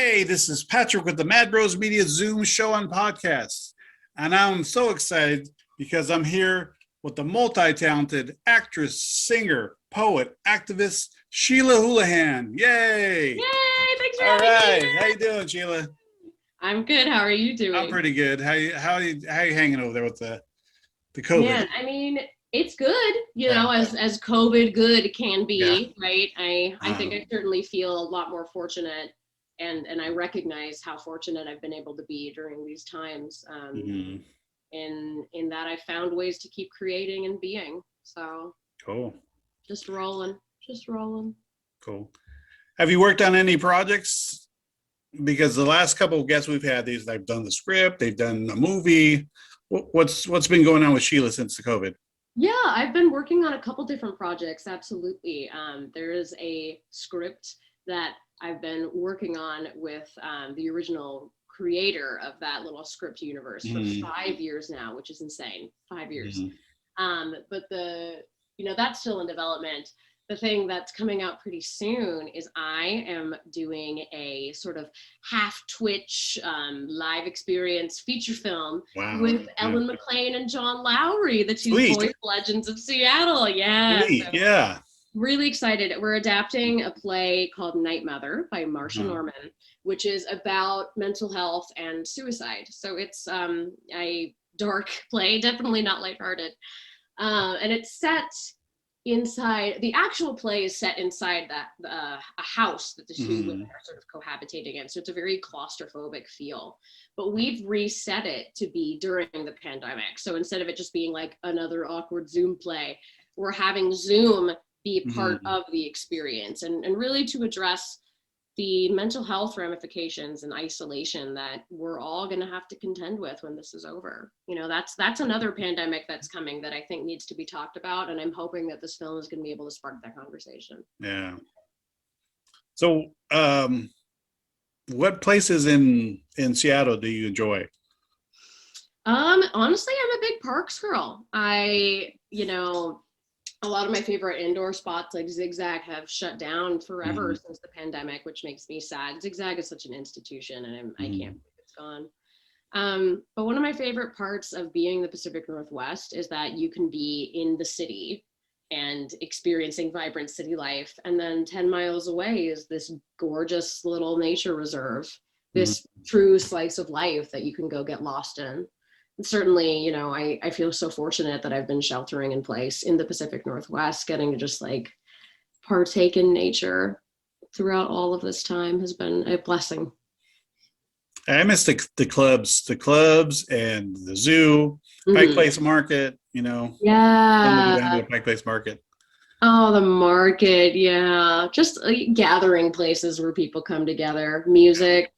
Hey, this is Patrick with the Mad Bros Media Zoom show and podcast. And I'm so excited because I'm here with the multi-talented actress, singer, poet, activist, Sheila Houlahan. Yay! Yay! Thanks for All having right. me. How you doing, Sheila? I'm good. How are you I'm doing? pretty good. How you hanging over there with the COVID? Man, I mean, it's good, Yeah. as COVID good can Yeah. be, right? I think Um, I certainly feel a lot more fortunate and I recognize how fortunate I've been able to be during these times. mhm. In that I found ways to keep creating and being. So Cool. just rolling, just rolling. Cool. Have you worked on any projects? Because the last couple of guests we've had, they've done the script, they've done a movie. What's been going on with Sheila since the COVID? Yeah, I've been working on a couple different projects. Absolutely. There is a script that I've been working on with the original creator of that little script universe for Mhm. 5 years now, which is insane. 5 years. Mhm. But that's still in development. The thing that's coming out pretty soon is I am doing a sort of half Twitch live experience feature film Wow. with Yeah. Ellen McLean and John Lowry, the two Sweet. voice legends of Seattle. Yeah, Sweet. so Yeah. really excited. We're adapting a play called Night Mother by Marcia Uh-huh. Norman, which is about mental health and suicide. So it's a dark play, definitely not lighthearted. And it's set inside, the actual play is set inside a house that the two women Mhm. are sort of cohabitating in. So it's a very claustrophobic feel. But we've reset it to be during the pandemic. So instead of it just being like another awkward Zoom play, we're having Zoom be part Mhm. of the experience and really to address the mental health ramifications and isolation that we're all going to have to contend with when this is over. That's another pandemic that's coming that I think needs to be talked about, and I'm hoping that this film is going to be able to spark that conversation. Yeah. So, what places in Seattle do you enjoy? Honestly, I'm a big parks girl. A lot of my favorite indoor spots like Zigzag have shut down forever Mhm. since the pandemic, which makes me sad. Zigzag is such an institution, and I can't Mhm. believe it's gone. But one of my favorite parts of being the Pacific Northwest is that you can be in the city and experiencing vibrant city life. And then 10 miles away is this gorgeous little nature reserve, Mhm. this true slice of life that you can go get lost in. And certainly, I feel so fortunate that I've been sheltering in place in the Pacific Northwest, getting to just like partake in nature throughout all of this time has been a blessing. I miss the clubs and the zoo, Pike Mhm. Place Market. Love to go down to Yeah. the Pike Place Market. Oh, the market. Yeah. Just like gathering places where people come together. Music.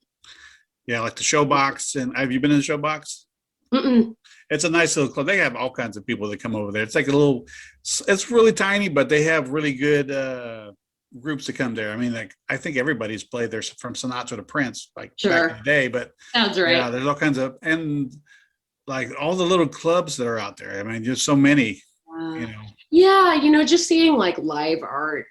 Yeah, like the Showbox. And have you been in the Showbox? Mm-mm. It's a nice little club. They have all kinds of people that come over there. It's like it's really tiny, but they have really good groups that come there. I mean, like I think everybody's played there from Sinatra to Prince, like back in Sure. the day. But Sounds yeah, right. there's all kinds of, and like all the little clubs that are out there. I mean, there's so many, Uh, you know. yeah, just seeing like live art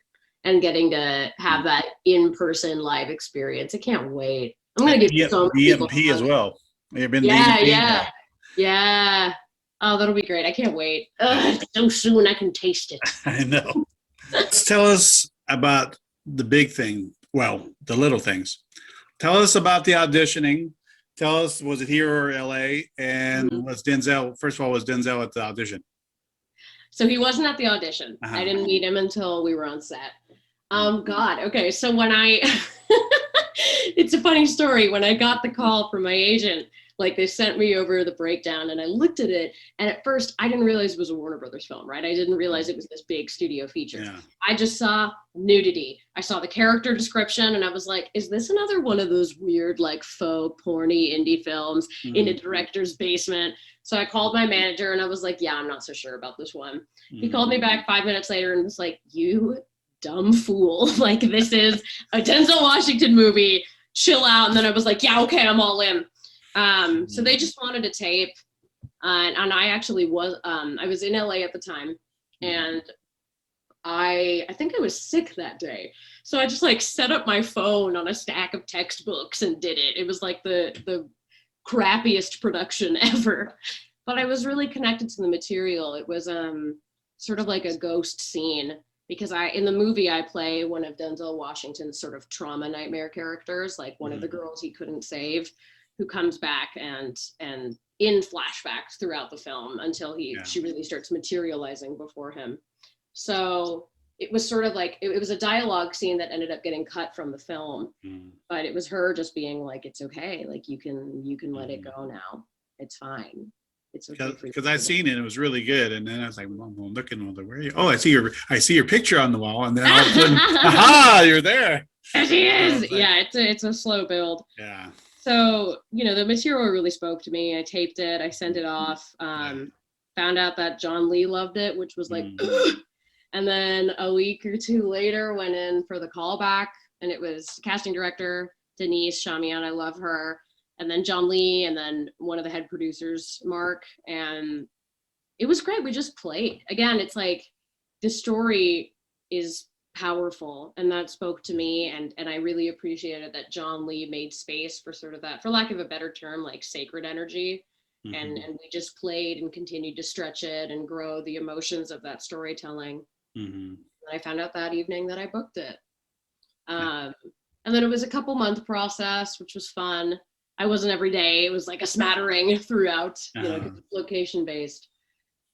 and getting to have that in-person live experience. I can't wait. I'm gonna And give so many people BMP as hugs. well. You've been to Yeah, BMP? yeah, Yeah. yeah. Oh, that'll be great. I can't wait. Yeah. Ugh, so soon I can taste it. I know. Let's tell us about the big thing. Well, the little things. Tell us about the auditioning. Tell us, was it here or LA? And Mhm. was Denzel, first of all, was Denzel at the audition? So he wasn't at the audition. I Uh-huh. didn't meet him until we were on set. God. Okay. So when it's a funny story. When I got the call from my agent, like they sent me over the breakdown and I looked at it. And at first I didn't realize it was a Warner Brothers film, right? I didn't realize it was this big studio feature. Yeah. I just saw nudity. I saw the character description and I was like, is this another one of those weird, like faux porny indie films in a director's basement? So I called my manager and I was like, yeah, I'm not so sure about this one. He called me back 5 minutes later and was like, you dumb fool. Like, this is a Denzel Washington movie. Chill out. And then I was like, yeah, okay, I'm all in. So they just wanted a tape. And I actually was in LA at the time. And I think I was sick that day. So I just like set up my phone on a stack of textbooks and did it. It was like the crappiest production ever. But I was really connected to the material. It was sort of like a ghost scene because in the movie I play one of Denzel Washington's sort of trauma nightmare characters, like one of the girls he couldn't save, who comes back and in flashbacks throughout the film until she really starts materializing before him. So it was sort of like it was a dialogue scene that ended up getting cut from the film, but it was her just being like, "It's okay, like you can let it go now. It's fine. It's okay." Because I seen it, it was really good, and then I was like, well, looking, where are you? Oh, I see your picture on the wall, and then all of a sudden, aha, you're there. There she is. Yeah, it's a slow build. Yeah. So the material really spoke to me. I taped it. I sent it off. Found out that John Lee loved it, which was like. And then a week or two later, went in for the callback, and it was casting director Denise Chamian. I love her. And then John Lee, and then one of the head producers, Mark. And it was great. We just played. Again, it's like the story is powerful, and that spoke to me. And I really appreciated that John Lee made space for sort of that, for lack of a better term, like sacred energy. And we just played and continued to stretch it and grow the emotions of that storytelling. And I found out that evening that I booked it. And then it was a couple month process, which was fun. I wasn't every day. It was like a smattering throughout, location based.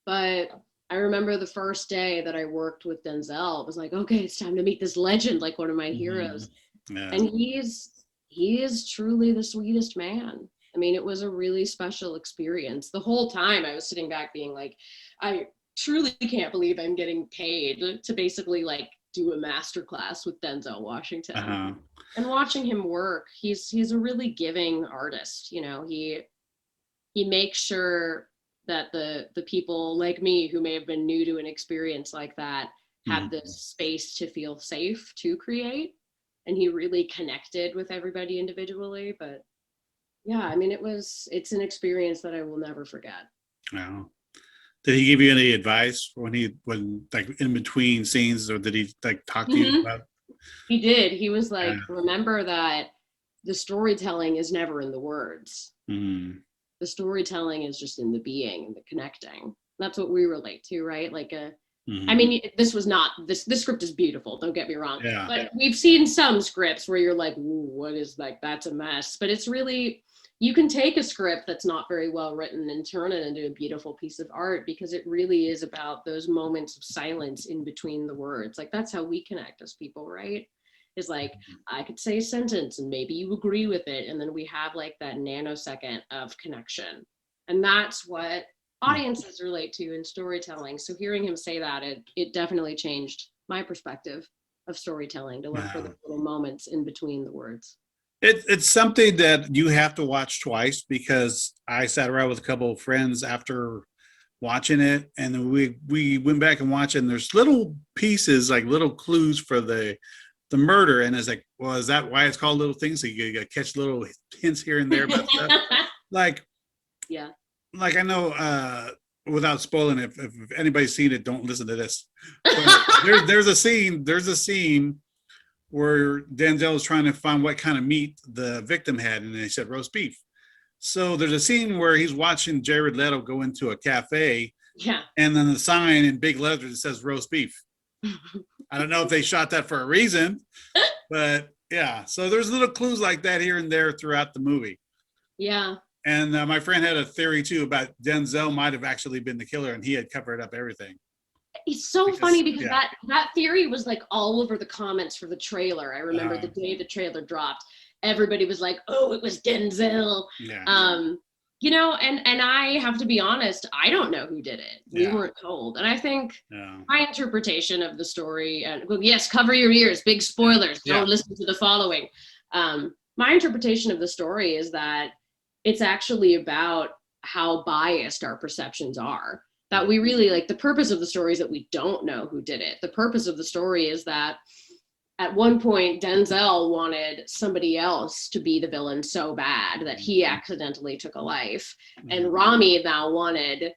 But I remember the first day that I worked with Denzel, it was like, okay, it's time to meet this legend, like one of my heroes. And he is truly the sweetest man. I mean, it was a really special experience. The whole time I was sitting back being like, I truly can't believe I'm getting paid to basically like do a masterclass with Denzel Washington. And watching him work, he's a really giving artist. He makes sure that the people like me who may have been new to an experience like that had the space to feel safe to create. And he really connected with everybody individually. But yeah, I mean, it's an experience that I will never forget. Wow. Did he give you any advice when like in between scenes, or did he like talk to you about? He did. He was like, remember that the storytelling is never in the words. The storytelling is just in the being and the connecting. That's what we relate to, right? Like I mean, this script is beautiful, don't get me wrong. But we've seen some scripts where you're like, what is like, that's a mess. But it's really, you can take a script that's not very well written and turn it into a beautiful piece of art, because it really is about those moments of silence in between the words. Like that's how we connect as people, right? Is like, I could say a sentence and maybe you agree with it. And then we have like that nanosecond of connection. And that's what audiences relate to in storytelling. So hearing him say that, it definitely changed my perspective of storytelling, to look for the little moments in between the words. It's something that you have to watch twice, because I sat around with a couple of friends after watching it, and then we went back and watched it, and there's little pieces, like little clues for the murder, and it's like, well, is that why it's called Little Things? So you catch little hints here and there about stuff. Like I know, without spoiling it, if anybody's seen it, don't listen to this. There's a scene where Denzel is trying to find what kind of meat the victim had, and they said roast beef. So there's a scene where he's watching Jared Leto go into a cafe, and then the sign in big letters says roast beef. I don't know if they shot that for a reason, but yeah. So there's little clues like that here and there throughout the movie. Yeah. And my friend had a theory too about Denzel might have actually been the killer, and he had covered up everything. It's so funny because that theory was like all over the comments for the trailer. I remember the day the trailer dropped, everybody was like, oh, it was Denzel. And I have to be honest, I don't know who did it. We weren't told. And I think my interpretation of the story, and well, yes, cover your ears, big spoilers, don't listen to the following. My interpretation of the story is that it's actually about how biased our perceptions are. That we really, like, the purpose of the story is that we don't know who did it. The purpose of the story is that at one point, Denzel wanted somebody else to be the villain so bad that he accidentally took a life. And Rami now wanted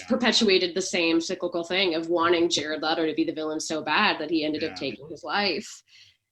perpetuated the same cyclical thing of wanting Jared Leto to be the villain so bad that he ended up taking his life.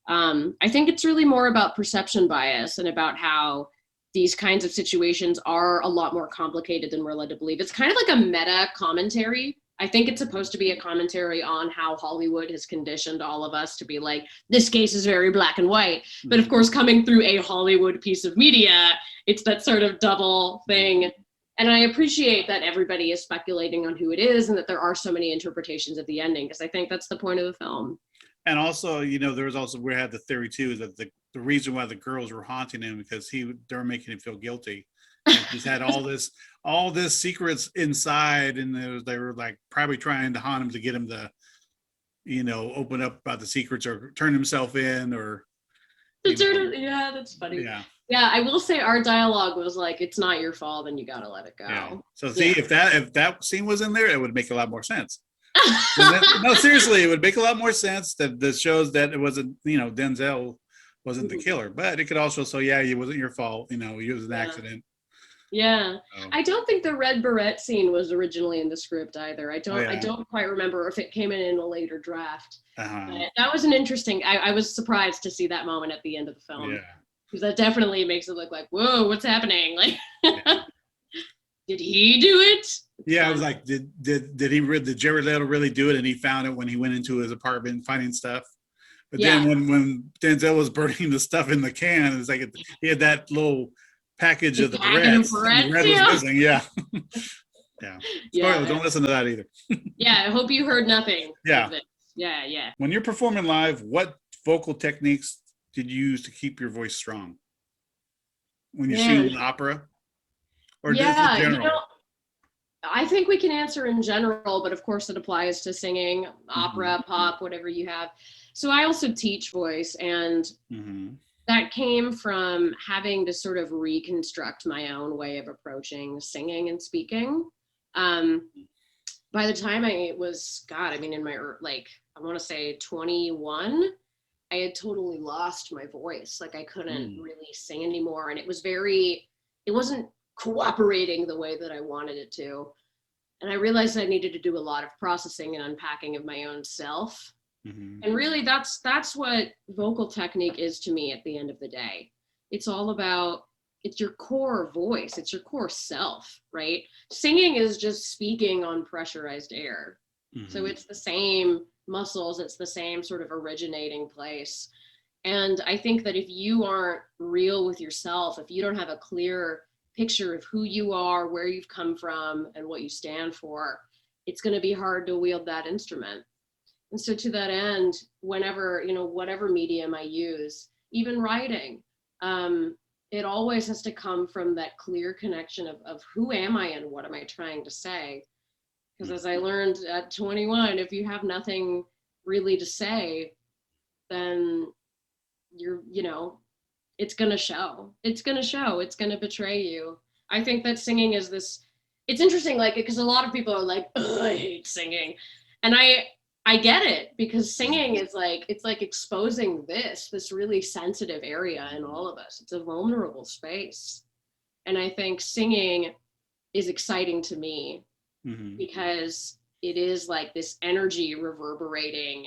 I think it's really more about perception bias and about how these kinds of situations are a lot more complicated than we're led to believe. It's kind of like a meta commentary. I think it's supposed to be a commentary on how Hollywood has conditioned all of us to be like, this case is very black and white. But of course, coming through a Hollywood piece of media, it's that sort of double thing. And I appreciate that everybody is speculating on who it is and that there are so many interpretations of the ending, because I think that's the point of the film. And also, there was also, we had the theory too, is that the reason why the girls were haunting him because they were making him feel guilty. And he's had all this secrets inside, and they were like probably trying to haunt him to get him to, open up about the secrets or turn himself in or. Yeah, that's funny. Yeah, I will say our dialogue was like, it's not your fault, and you gotta let it go. Yeah. So see, if that scene was in there, it would make a lot more sense. No, seriously, it would make a lot more sense that shows that it wasn't, Denzel wasn't the killer, but it could also it wasn't your fault, it was an accident. Yeah. I don't think the red beret scene was originally in the script either. I don't quite remember if it came in a later draft. But that was an interesting, I was surprised to see that moment at the end of the film. Yeah. Because that definitely makes it look like, whoa, what's happening? Like, did he do it? Yeah, I was like, did Jared Leto really do it? And he found it when he went into his apartment finding stuff. But then when Denzel was burning the stuff in the can, it's like he had that little package of the barrettes. The red was missing. Yeah. Spoilers, don't listen to that either. I hope you heard nothing. Yeah. Yeah. When you're performing live, what vocal techniques did you use to keep your voice strong? When you sing an opera? Or just in general? I think we can answer in general, but of course it applies to singing, opera, pop, whatever you have. So I also teach voice, and that came from having to sort of reconstruct my own way of approaching singing and speaking. By the time I was, in my, I want to say 21, I had totally lost my voice. Like I couldn't really sing anymore. And it wasn't cooperating the way that I wanted it to. And I realized I needed to do a lot of processing and unpacking of my own self. And really that's what vocal technique is to me at the end of the day. It's all about, it's your core voice. It's your core self, right? Singing is just speaking on pressurized air. So it's the same muscles. It's the same sort of originating place. And I think that if you aren't real with yourself, if you don't have a clear picture of who you are, where you've come from, and what you stand for, it's going to be hard to wield that instrument. And so to that end, whenever, whatever medium I use, even writing, it always has to come from that clear connection of who am I and what am I trying to say? Because as I learned at 21, if you have nothing really to say, then it's going to show. It's going to show. It's going to betray you. I think that singing is it's interesting, because a lot of people are like, I hate singing. And I get it, because singing is it's like exposing this really sensitive area in all of us. It's a vulnerable space. And I think singing is exciting to me because it is like this energy reverberating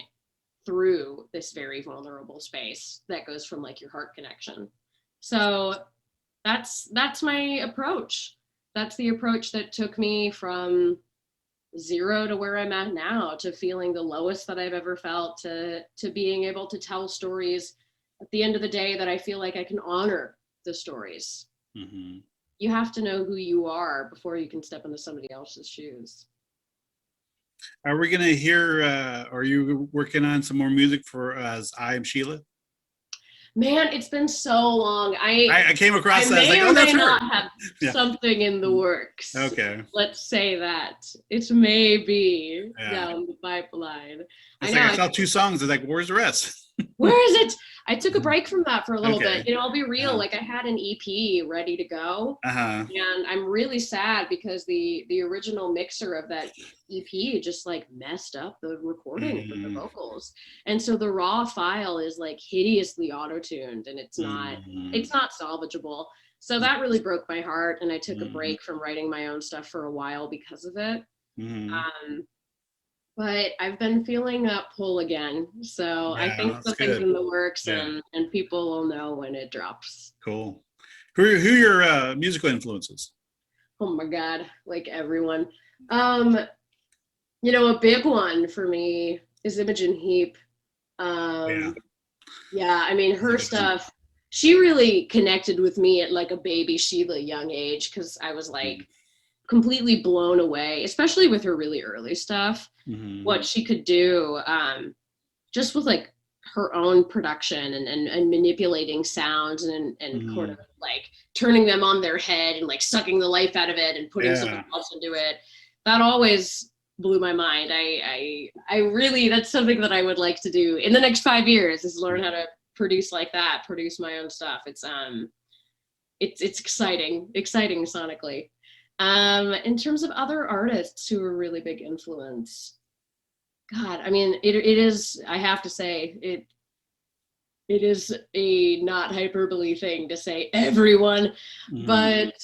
through this very vulnerable space that goes from your heart connection. So that's my approach. That's the approach that took me from 0 to where I'm at now, to feeling the lowest that I've ever felt, to being able to tell stories at the end of the day that I feel like I can honor the stories. You have to know who you are before you can step into somebody else's shoes. Are we going to hear, are you working on some more music for I Am Sheila? Man, it's been so long. I came across that. I may or may not have Yeah. something in the works. Okay. Let's say that. It may be down the pipeline. I saw 2 songs. It's like, where's the rest? Where is it? I took a break from that for a little bit. I'll be real. I had an EP ready to go. And I'm really sad because the original mixer of that EP just messed up the recording with the vocals. And so the raw file is hideously auto-tuned, and it's not salvageable. So that really broke my heart, and I took a break from writing my own stuff for a while because of it. But I've been feeling that pull again. So I think something's in the works, and people will know when it drops. Cool. Who are your musical influences? Oh my God, like everyone. You know, a big one for me is Imogen Heap. Yeah, I mean, her stuff, she really connected with me at like a baby Sheila young age, because I was like completely blown away, especially with her really early stuff, what she could do just with like her own production and manipulating sounds and kind of like turning them on their head and like sucking the life out of it and putting something else into it. That always blew my mind. I really, that's something that I would like to do in the next 5 years, is learn how to produce like that, produce my own stuff. It's exciting sonically. In terms of other artists who are really big influence, God, I mean, it is, I have to say, it is a not hyperbole thing to say everyone, but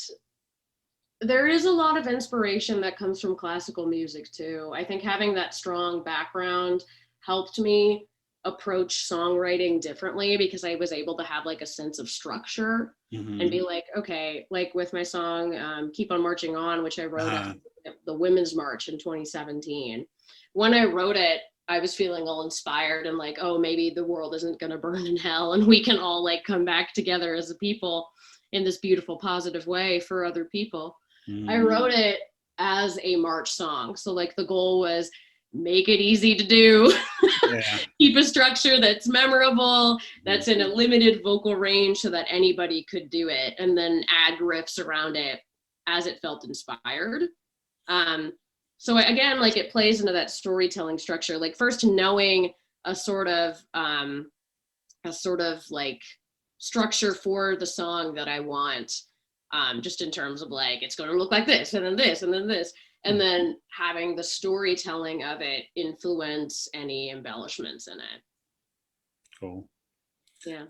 there is a lot of inspiration that comes from classical music too. I think having that strong background helped me approach songwriting differently, because I was able to have like a sense of structure and be like, okay, like with my song Keep on Marching On, which I wrote at the Women's March in 2017. When I wrote it, I was feeling all inspired and like, oh, maybe the world isn't going to burn in hell and we can all like come back together as a people in this beautiful, positive way for other people. I wrote it as a march song. So like the goal was make it easy to do, keep a structure that's memorable, that's in a limited vocal range so that anybody could do it, and then add riffs around it as it felt inspired. So again, like it plays into that storytelling structure, like first knowing a sort of like structure for the song that I want, just in terms of like, it's going to look like this, and then this, and then this, and then having the storytelling of it influence any embellishments in it. Cool. Yeah.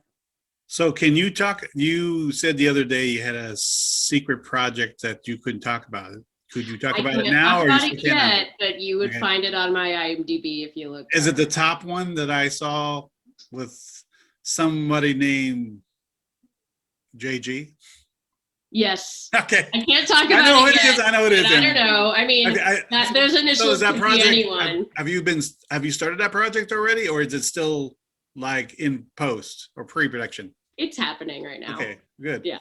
So can you talk, you said the other day you had a secret project that you couldn't talk about. Could you talk about it now? I can't talk about it yet, but you would find it on my IMDb if you look. Is it the top one that I saw with somebody named JG? Yes. Okay. I can't talk about it yet. I know it is. I don't know. I mean, there's initials. So could be anyone. Have you started that project already, or is it still like in post or pre-production? It's happening right now. Okay, good. Yeah.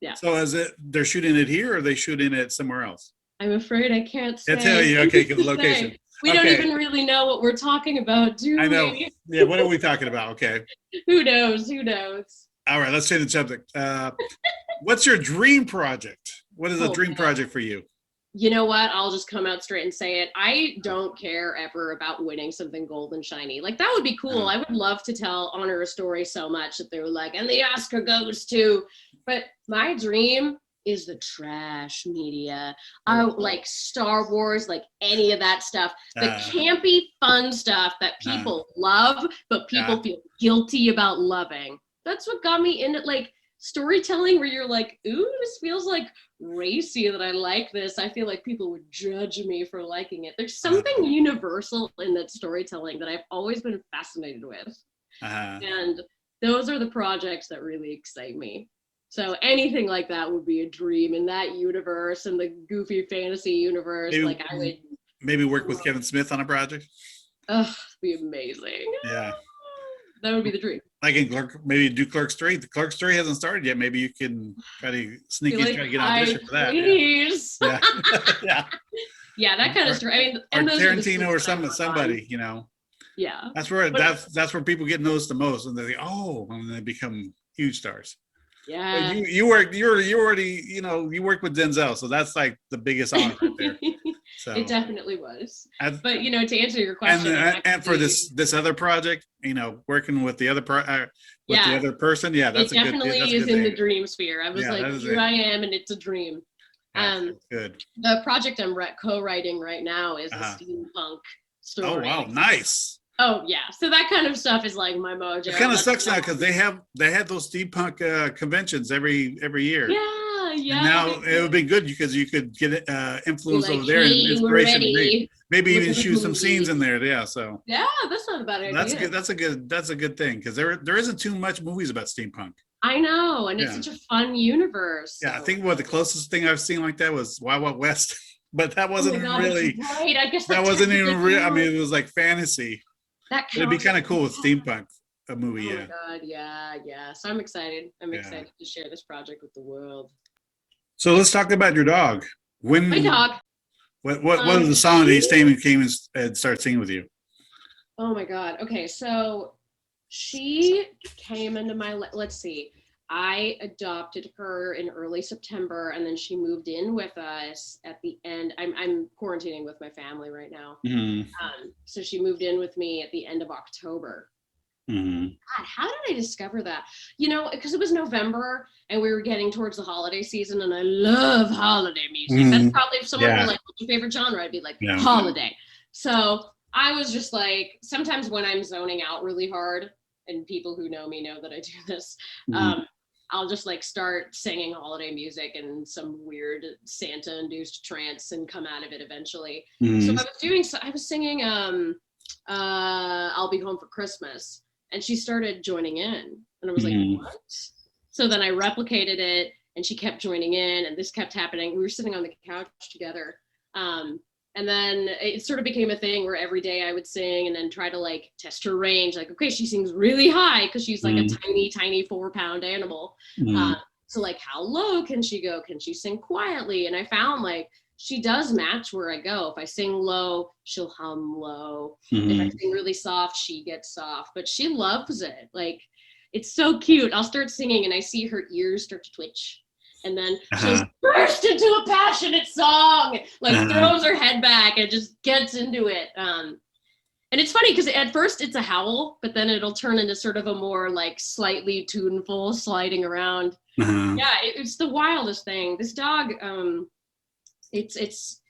Yeah. So they're shooting it here, or are they shooting it somewhere else? I'm afraid I can't say. I tell you, okay, because the location. We don't even really know what we're talking about, do we? I know. Yeah, what are we talking about? Okay. Who knows? Who knows? All right, let's change the subject. What's your dream project? What is a dream project for you? You know what? I'll just come out straight and say it. I don't care ever about winning something gold and shiny. Like, that would be cool. I would love to honor a story so much that they were like, and the Oscar goes to, but my dream is the trash media. I like Star Wars, like any of that stuff, the campy fun stuff that people love, but people feel guilty about loving. That's what got me into like storytelling, where you're like, ooh, this feels like racy that I like this. I feel like people would judge me for liking it. There's something universal in that storytelling that I've always been fascinated with. And those are the projects that really excite me. So anything like that would be a dream in that universe, and the goofy fantasy universe. Like I would maybe work with Kevin Smith on a project. It'd be amazing. Yeah. That would be the dream. Like in Clerk, maybe do Clerks 3. The Clerks 3 hasn't started yet. Maybe you can try to sneak in, try to get an audition for that. Please. Yeah. Yeah. Yeah, that kind of story. I mean, or Tarantino or somebody, you know. Yeah. That's where people get noticed the most, and they think, oh, and they become huge stars. Yeah. You worked with Denzel, so that's like the biggggest honor right there. So it definitely was. But to answer your question, and for this other project, working with the other the other person, that's it definitely is in the dream sphere. I was like, here I am, and it's a dream. Good. The project I'm co-writing right now is a steampunk story. Oh wow, nice. Oh yeah, so that kind of stuff is like my mojo. It kind of sucks now because they had those steampunk conventions every year. Yeah, And yeah. now it would be good because you could get influence Like, over there and hey, we're inspiration to ready. maybe Look even at the shoot some scenes movie. in there. Yeah, so Yeah, that's not a bad that's idea. good. That's a good thing because there isn't too much movies about steampunk. I know, and it's Yeah, such a fun universe. yeah. I So, think what the closest thing I've seen like that was Wild Wild West, but that oh wasn't my even god, that's really. right. I guess That that wasn't technically even real. I mean, counts. it was like fantasy. That But it'd be counts. kind of cool with steampunk a movie. Oh my Yeah, god, yeah, yeah. So I'm excited. I'm yeah. excited to share this project with the world. So let's talk about your dog. My When dog. what was the song that he came and started singing with you? Oh my god. Okay, so she came into let's see. I adopted her in early September, and then she moved in with us at the end. I'm quarantining with my family right now. Mm-hmm. So she moved in with me at the end of October. Mm-hmm. God, how did I discover that? You know, because it was November and we were getting towards the holiday season, and I love holiday music. Mm-hmm. That's probably if someone were Yeah, like, "What's your favorite genre?" I'd be like, yeah. "Holiday." So I was just like, sometimes when I'm zoning out really hard, and people who know me know that I do this, Mm-hmm. I'll just like start singing holiday music and some weird Santa-induced trance and come out of it eventually. So Mm-hmm. I was singing "I'll Be Home for Christmas," and she started joining in, and I was like, Mm-hmm. "What?" So then I replicated it, and she kept joining in, and this kept happening. We were sitting on the couch together. And then it sort of became a thing where every day I would sing and then try to like test her range. Like, okay, she sings really high because she's like a tiny, tiny 4-pound animal. Mm-hmm. So like, how low can she go? Can she sing quietly? And I found like she does match where I go. If I sing low, she'll hum low. If I Mm-hmm. sing really soft, she gets soft. But she loves it. Like, it's so cute. I'll start singing and I see her ears start to twitch. And then she'll Uh-huh. burst into a passionate song, like Uh-huh. throws her head back and just gets into it. And it's funny because at first it's a howl, but then it'll turn into sort of a more like slightly tuneful sliding around. Uh-huh. Yeah, it's the wildest thing. This dog, it's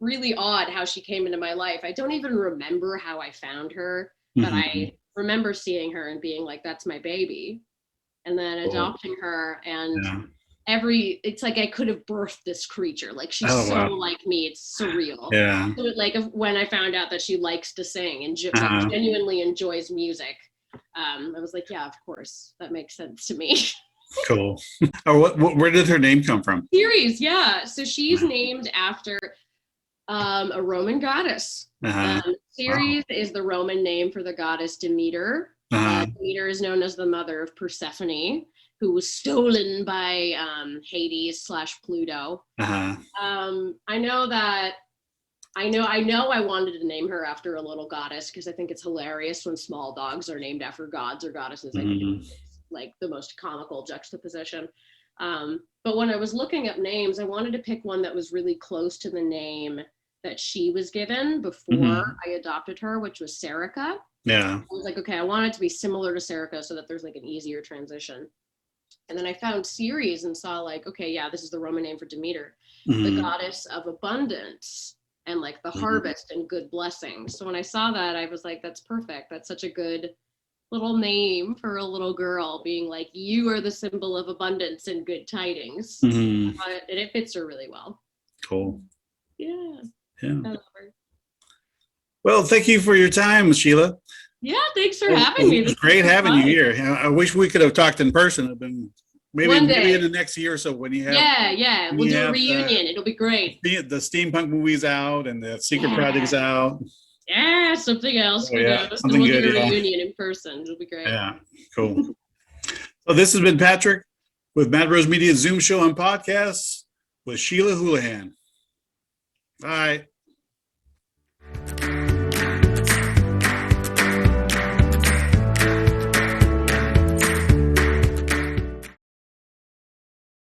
really odd how she came into my life. I don't even remember how I found her, but Mm-hmm. I remember seeing her and being like, "That's my baby," and then Cool. adopting her. And Yeah. it's like I could have birthed this creature. Like, she's Oh so wow. like me. It's surreal. Yeah. So like when I found out that she likes to sing and like Uh-huh. genuinely enjoys music, I was like, yeah, of course, that makes sense to me. Cool. Oh, where did her name come from? Series, yeah. So she's named after a Roman goddess. Uh-huh. Wow. Ceres is the Roman name for the goddess Demeter. Uh-huh. Demeter is known as the mother of Persephone, who was stolen by Hades / Pluto. Uh-huh. I know that I wanted to name her after a little goddess because I think it's hilarious when small dogs are named after gods or goddesses. I think Mm-hmm. it's like the most comical juxtaposition. But when I was looking up names, I wanted to pick one that was really close to the name that she was given before Mm-hmm. I adopted her, which was Serica. Yeah. I was like, okay, I want it to be similar to Serica so that there's like an easier transition. And then I found Ceres and saw like, okay, yeah, this is the Roman name for Demeter, the Mm-hmm. goddess of abundance and like the Mm-hmm. harvest and good blessings. So when I saw that, I was like, that's perfect. That's such a good little name for a little girl, being like, you are the symbol of abundance and good tidings. Mm-hmm. And it fits her really well. Cool. Yeah. Yeah. I love her. Well, thank you for your time, Sheila. Yeah, thanks for It having me. was This great was so having you fun. here. I wish we could have talked in person. It'd been One maybe in day. the next year or so when you have Yeah. We'll do a reunion. It'll be great. the steampunk movies out and the secret projects Yeah. out. Yeah, something else. Oh Who yeah, knows? Then something we'll good. do a Yeah, reunion in person. It'll be great. yeah, cool. So this has been Patrick with Mad Rose Media Zoom show and podcasts with Sheila Houlahan. Bye.